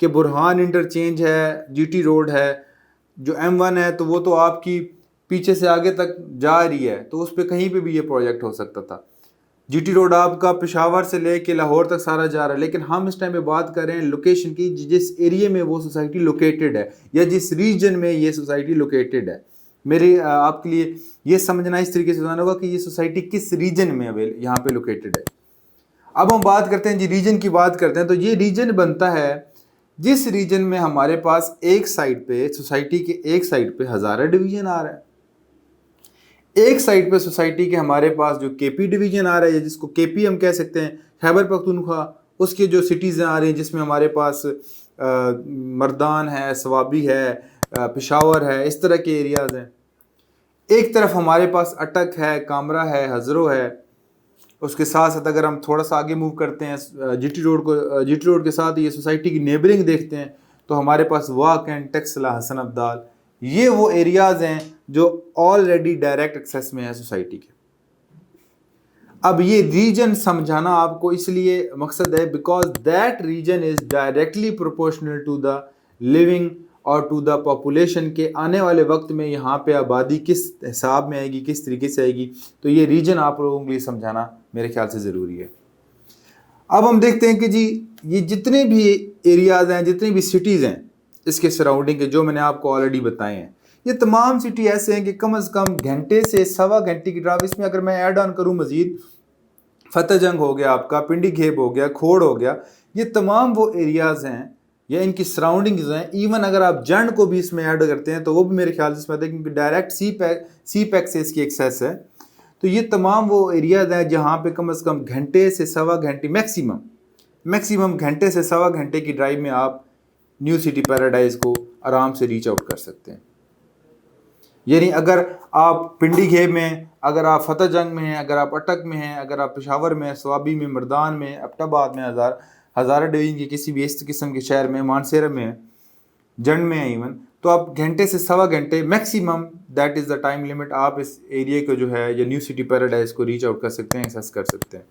کہ برہان انٹرچینج ہے, GT road ہے, جو M1 ہے تو وہ تو آپ کی پیچھے سے آگے تک جا رہی ہے, تو اس پہ کہیں پہ بھی یہ پروجیکٹ ہو سکتا تھا. GT روڈ آپ کا پشاور سے لے کے لاہور تک سارا جا رہا ہے, لیکن ہم اس ٹائم پہ بات کر رہے ہیں لوکیشن کی, جس ایریے میں وہ سوسائٹی لوکیٹڈ ہے یا جس ریجن میں یہ سوسائٹی لوکیٹڈ ہے. میرے آپ کے لیے یہ سمجھنا اس طریقے سے سمجھنا ہوگا کہ یہ سوسائٹی کس ریجن میں یہاں پہ لوکیٹڈ ہے. اب ہم بات کرتے ہیں جی ریجن کی بات کرتے ہیں, تو یہ ریجن بنتا ہے جس ریجن میں ہمارے پاس ایک سائڈ پہ سوسائٹی کے ایک سائڈ پہ ہزارہ ڈویژن آ رہا ہے, ایک سائڈ پہ سوسائٹی کے ہمارے پاس جو KP ڈویژن آ رہا ہے, جس کو KP ہم کہہ سکتے ہیں, خیبر پختونخوا, اس کے جو سٹیز آ رہی ہیں جس میں ہمارے پاس مردان ہے, سوابی ہے, پشاور ہے, اس طرح کے ایریاز ہیں. ایک طرف ہمارے پاس اٹک ہے, کامرا ہے, ہزرو ہے. اس کے ساتھ ساتھ اگر ہم تھوڑا سا آگے موو کرتے ہیں GT روڈ کے ساتھ یہ سوسائٹی کی نیبرنگ دیکھتے ہیں, تو ہمارے پاس واک اینڈ ٹیکسلا, حسن ابدال, یہ وہ ایریاز ہیں جو آلریڈی ڈائریکٹ ایکسیس میں ہیں سوسائٹی کے. اب یہ ریجن سمجھانا آپ کو اس لیے مقصد ہے because that reason is directly proportional to the living اور ٹو دا پاپولیشن کے آنے والے وقت میں یہاں پہ آبادی کس حساب میں آئے گی, کس طریقے سے آئے گی. تو یہ ریجن آپ لوگوں کے لیے سمجھانا میرے خیال سے ضروری ہے. اب ہم دیکھتے ہیں کہ جی یہ جتنے بھی ایریاز ہیں, جتنے بھی سٹیز ہیں اس کے سراؤنڈنگ کے, جو میں نے آپ کو آلریڈی بتائے ہیں, یہ تمام سٹی ایسے ہیں کہ کم از کم گھنٹے سے سوا گھنٹے کی ڈرائیو. اس میں اگر میں ایڈ آن کروں مزید, فتح جنگ ہو گیا, آپ کا پنڈی گھیب ہو گیا, کھوڑ ہو گیا, یہ تمام وہ ایریاز ہیں یا ان کی سراؤنڈنگز ہیں. ایون اگر آپ جنڈ کو بھی اس میں ایڈ کرتے ہیں تو وہ بھی میرے خیال سے اس میں آتے ہیں, کیونکہ ڈائریکٹ سی پیک سے اس کی ایکسیس ہے. تو یہ تمام وہ ایریاز ہیں جہاں پہ کم از کم گھنٹے سے سوا گھنٹے, میکسیمم گھنٹے سے سوا گھنٹے کی ڈرائیو میں آپ نیو سٹی پیراڈائز کو آرام سے ریچ آؤٹ کر سکتے ہیں. یعنی اگر آپ پنڈی گھیب میں, اگر آپ فتح جنگ میں ہیں, اگر آپ اٹک میں ہیں, اگر آپ پشاور میں, سوابی میں, مردان میں, ایبٹ آباد میں, ہزارہ ڈویژن کے کسی بھی اس قسم کے شہر میں, مانسیرہ میں, جنڈ میں ہیں ایون, تو آپ گھنٹے سے سوا گھنٹے maximum, that is the time limit, آپ اس ایریے کو جو ہے یا نیو سٹی پیراڈائز کو ریچ آؤٹ کر سکتے ہیں, ایکسیس کر سکتے ہیں.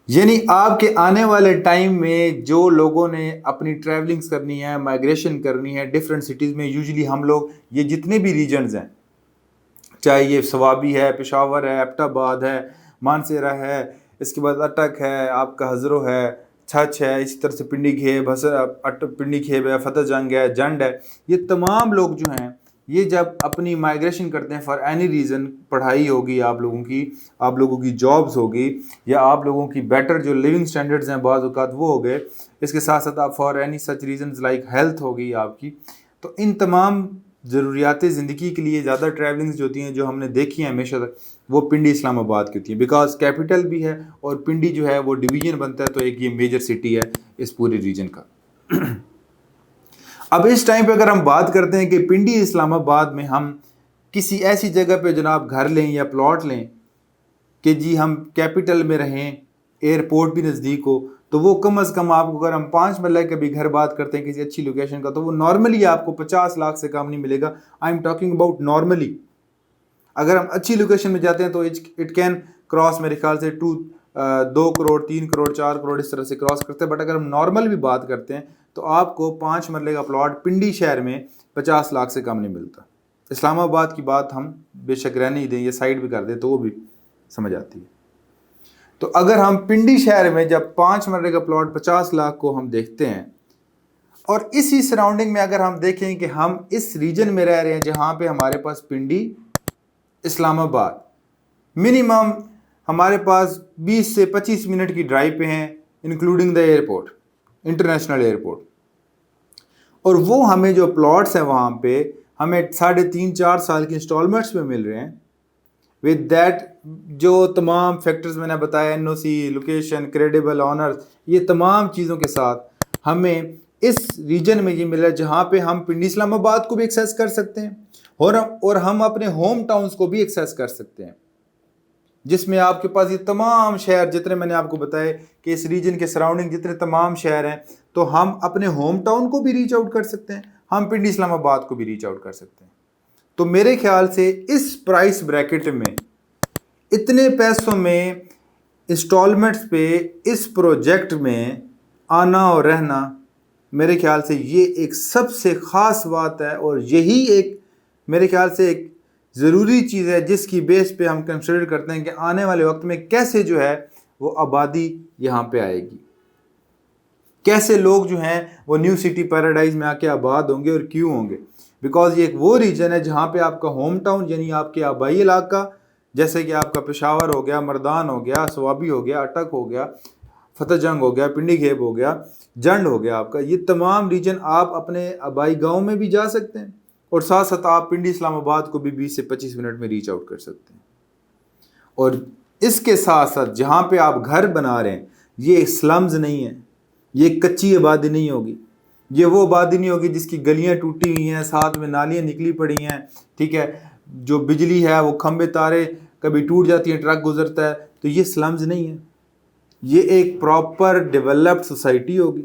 یعنی آپ کے آنے والے ٹائم میں جو لوگوں نے اپنی ٹریولنگز کرنی ہے, مائگریشن کرنی ہے ڈفرینٹ سٹیز میں, یوزلی ہم لوگ یہ جتنے بھی ریجنز ہیں, چاہے یہ سوابی ہے, پشاور ہے, ایبٹ آباد ہے, مانسیرہ ہے, اس کے بعد اٹک ہے, آپ کا ہزرو ہے, چھچ ہے, اسی طرح سے پنڈی گھیب ہے, فتح جنگ ہے, جنڈ ہے, یہ تمام لوگ جو ہیں یہ جب اپنی مائگریشن کرتے ہیں فار اینی ریزن, پڑھائی ہوگی آپ لوگوں کی جابز ہوگی, یا آپ لوگوں کی بیٹر جو لیونگ سٹینڈرڈز ہیں بعض اوقات وہ ہو گئے, اس کے ساتھ ساتھ آپ for any such reasons like health ہوگی آپ کی, تو ان تمام ضروریات زندگی کے لیے زیادہ ٹریولنگز جو ہوتی ہیں جو ہم نے دیکھی ہیں ہمیشہ تک, وہ پنڈی اسلام آباد کی ہوتی ہیں, بیکاز کیپٹل بھی ہے اور پنڈی جو ہے وہ ڈویژن بنتا ہے, تو ایک یہ میجر سٹی ہے اس پورے ریجن کا. اب اس ٹائم پہ اگر ہم بات کرتے ہیں کہ پنڈی اسلام آباد میں ہم کسی ایسی جگہ پہ جناب گھر لیں یا پلاٹ لیں کہ جی ہم کیپٹل میں رہیں, ایئرپورٹ بھی نزدیک ہو, تو وہ کم از کم آپ کو, اگر ہم 5 مرلہ کا بھی گھر بات کرتے ہیں کسی اچھی لوکیشن کا, تو وہ نارملی آپ کو 50 لاکھ سے کم نہیں ملے گا. I am talking about normally. اگر ہم اچھی لوکیشن میں جاتے ہیں تو اٹ کین کراس میرے خیال سے 2 کروڑ 3 کروڑ 4 کروڑ اس طرح سے کراس کرتے ہیں. بٹ اگر ہم نارمل بھی بات کرتے ہیں تو آپ کو 5 مرلے کا پلاٹ پنڈی شہر میں 50 لاکھ سے کم نہیں ملتا. اسلام آباد کی بات ہم بے شک رہنے ہی دیں, یہ سائڈ بھی کر دیں تو وہ بھی سمجھ آتی ہے. تو اگر ہم پنڈی شہر میں جب 5 مرلے کا پلاٹ 50 لاکھ کو ہم دیکھتے ہیں, اور اسی سراؤنڈنگ میں اگر ہم دیکھیں کہ ہم اس ریجن میں رہ رہے ہیں جہاں پہ ہمارے پاس پنڈی اسلام آباد منیمم ہمارے پاس 20 سے 25 منٹ کی ڈرائیو پہ ہیں, including the airport, international airport, اور وہ ہمیں جو پلاٹس ہیں وہاں پہ ہمیں 3.5-4 سال کی انسٹالمنٹس میں مل رہے ہیں. ود دیٹ جو تمام فیکٹرز میں نے بتایا, NOC, لوکیشن, کریڈیبل آنرز, یہ تمام چیزوں کے ساتھ ہمیں اس ریجن میں یہ مل رہا ہے جہاں پہ ہم پنڈی اسلام آباد کو بھی ایکسیس کر سکتے ہیں اور ہم اپنے ہوم ٹاؤنز کو بھی ایکسیس کر سکتے ہیں, جس میں آپ کے پاس یہ تمام شہر جتنے میں نے آپ کو بتائے کہ اس ریجن کے سراؤنڈنگ جتنے تمام شہر ہیں, تو ہم اپنے ہوم ٹاؤن کو بھی ریچ آؤٹ کر سکتے ہیں, ہم پنڈی اسلام آباد کو بھی ریچ آؤٹ کر سکتے ہیں. تو میرے خیال سے اس پرائس بریکٹ میں اتنے پیسوں میں انسٹالمنٹس پہ اس پروجیکٹ میں آنا اور رہنا میرے خیال سے یہ ایک سب سے خاص بات ہے، اور یہی ایک میرے خیال سے ایک ضروری چیز ہے جس کی بیس پہ ہم کنسیڈر کرتے ہیں کہ آنے والے وقت میں کیسے جو ہے وہ آبادی یہاں پہ آئے گی، کیسے لوگ جو ہیں وہ نیو سٹی پیراڈائز میں آ کے آباد ہوں گے اور کیوں ہوں گے. بیکاز یہ ایک وہ ریجن ہے جہاں پہ آپ کا ہوم ٹاؤن یعنی آپ کے آبائی علاقہ، جیسے کہ آپ کا پشاور ہو گیا، مردان ہو گیا، سوابی ہو گیا، اٹک ہو گیا، فتح جنگ ہو گیا، پنڈی گھیب ہو گیا، جنڈ ہو گیا، آپ کا یہ تمام ریجن آپ اپنے آبائی گاؤں میں بھی جا سکتے ہیں، اور ساتھ ساتھ آپ پنڈی اسلام آباد کو بھی 20 سے 25 منٹ میں ریچ آؤٹ کر سکتے ہیں. اور اس کے ساتھ ساتھ جہاں پہ آپ گھر بنا رہے ہیں یہ سلمز نہیں ہیں، یہ کچی آبادی نہیں ہوگی، یہ وہ آبادی نہیں ہوگی جس کی گلیاں ٹوٹی ہوئی ہیں، ساتھ میں نالیاں نکلی پڑی ہیں، ٹھیک ہے، جو بجلی ہے وہ کھمبے تارے کبھی ٹوٹ جاتی ہیں، ٹرک گزرتا ہے. تو یہ سلمز نہیں ہیں، یہ ایک پراپر ڈیولپڈ سوسائٹی ہوگی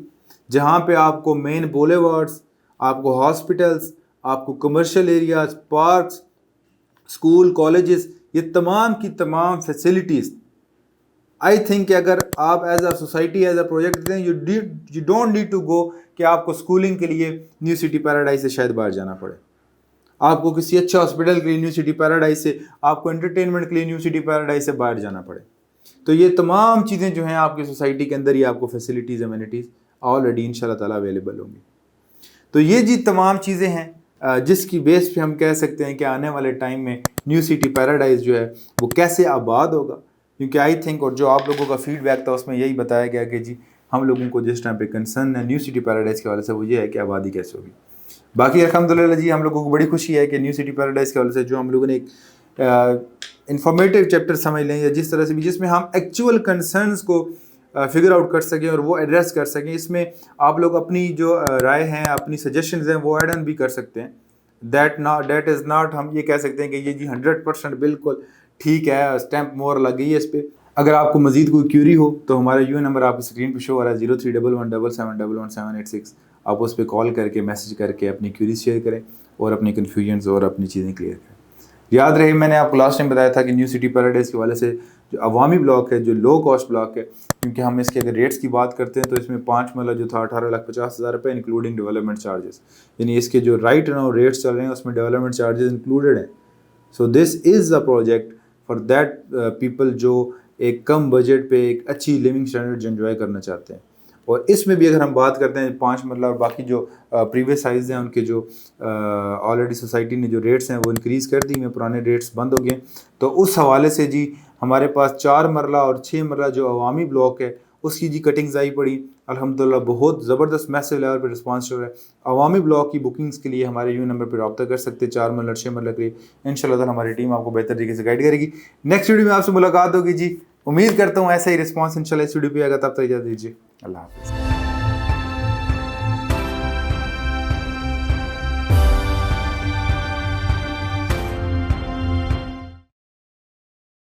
جہاں پہ آپ کو مین بولے وارڈز، آپ کو ہاسپٹلس، آپ کو commercial areas, parks, school, colleges, یہ تمام کی تمام فیسلٹیز آئی تھنک کہ اگر آپ as a society as a project دیں، you don't need to go کہ آپ کو اسکولنگ کے لیے نیو سٹی پیراڈائز سے شاید باہر جانا پڑے، آپ کو کسی اچھا ہاسپٹل کے لیے نیو سٹی پیراڈائز سے، آپ کو انٹرٹینمنٹ کے لیے نیو سٹی پیراڈائز سے باہر جانا پڑے. تو یہ تمام چیزیں جو ہیں آپ کی سوسائٹی کے اندر ہی آپ کو فیسلٹیز، امینٹیز آلریڈی ان شاء اللہ تعالیٰ اویلیبل ہوں گی. تو یہ جی تمام چیزیں ہیں جس کی بیس پہ ہم کہہ سکتے ہیں کہ آنے والے ٹائم میں نیو سٹی پیراڈائز جو ہے وہ کیسے آباد ہوگا. کیونکہ آئی تھنک، اور جو آپ لوگوں کا فیڈ بیک تھا اس میں یہی بتایا گیا کہ جی ہم لوگوں کو جس ٹائم پہ کنسرن ہے نیو سٹی پیراڈائز کے حوالے سے وہ یہ ہے کہ آبادی کیسے ہوگی. باقی الحمدللہ جی ہم لوگوں کو بڑی خوشی ہے کہ نیو سٹی پیراڈائز کے حوالے سے جو ہم لوگوں نے ایک انفارمیٹیو چیپٹر سمجھ لیں، یا جس طرح سے بھی جس میں ہم ایکچوئل کنسرنس کو فگر آؤٹ کر سکیں اور وہ ایڈریس کر سکیں، اس میں آپ لوگ اپنی جو رائے ہیں، اپنی سجیشنز ہیں وہ ایڈ آن بھی کر سکتے ہیں. دیٹ از ناٹ ہم یہ کہہ سکتے ہیں کہ یہ جی 100% بالکل ٹھیک ہے، اسٹیمپ مور لگ گئی ہے اس پہ. اگر آپ کو مزید کوئی کیوری ہو تو ہمارا یو نمبر آپ کی اسکرین پہ شو ہو رہا ہے 031177111786. آپ اس پہ کال کر کے میسج کر کے اپنی کیوری شیئر کریں اور اپنی کنفیوژنز اور اپنی چیزیں کلیئر کریں. یاد رہے میں نے آپ کو لاسٹ ٹائم بتایا تھا کہ نیو سٹی پیراڈائز کے حوالے سے جو عوامی بلاک ہے، جو لو کاسٹ بلاک ہے، کیونکہ ہم اس کے اگر ریٹس کی بات کرتے ہیں تو اس میں 5 مرلہ جو تھا 18,50,000 روپے انکلوڈنگ ڈیولپمنٹ چارجز، یعنی اس کے جو رائٹ ناؤ ریٹس چل رہے ہیں اس میں ڈیولپمنٹ چارجز انکلوڈیڈ ہیں. So this is a project for that people جو ایک کم بجٹ پہ ایک اچھی لیونگ اسٹینڈرڈ جو انجوائے کرنا چاہتے ہیں. اور اس میں بھی اگر ہم بات کرتے ہیں 5 مرلہ اور باقی جو پریویس سائز ہیں ان کے جو آلریڈی سوسائٹی نے جو ریٹس ہیں وہ انکریز کر دی ہیں، پرانے ریٹس بند ہو گئے. تو اس حوالے سے جی ہمارے پاس 4 مرلہ اور 6 مرلہ جو عوامی بلاک ہے اس کی جی کٹنگز آئی پڑی. الحمدللہ بہت زبردست میسیو لیول پہ رسپانس چل رہا ہے. عوامی بلاک کی بکنگز کے لیے ہمارے یو نمبر پہ رابطہ کر سکتے ہیں 4 مرلہ 6 مرلہ کے لیے. ان شاء اللہ تعالیٰ ہماری ٹیم آپ کو بہتر طریقے سے گائڈ کرے گی. نیکسٹ ویڈیو میں آپ سے ملاقات ہوگی جی. امید کرتا ہوں ایسا ہی رسپانس ان شاء اللہ اس ویڈیو پہ آئے گا. تب تک اجازت دیجیے، اللہ حافظ.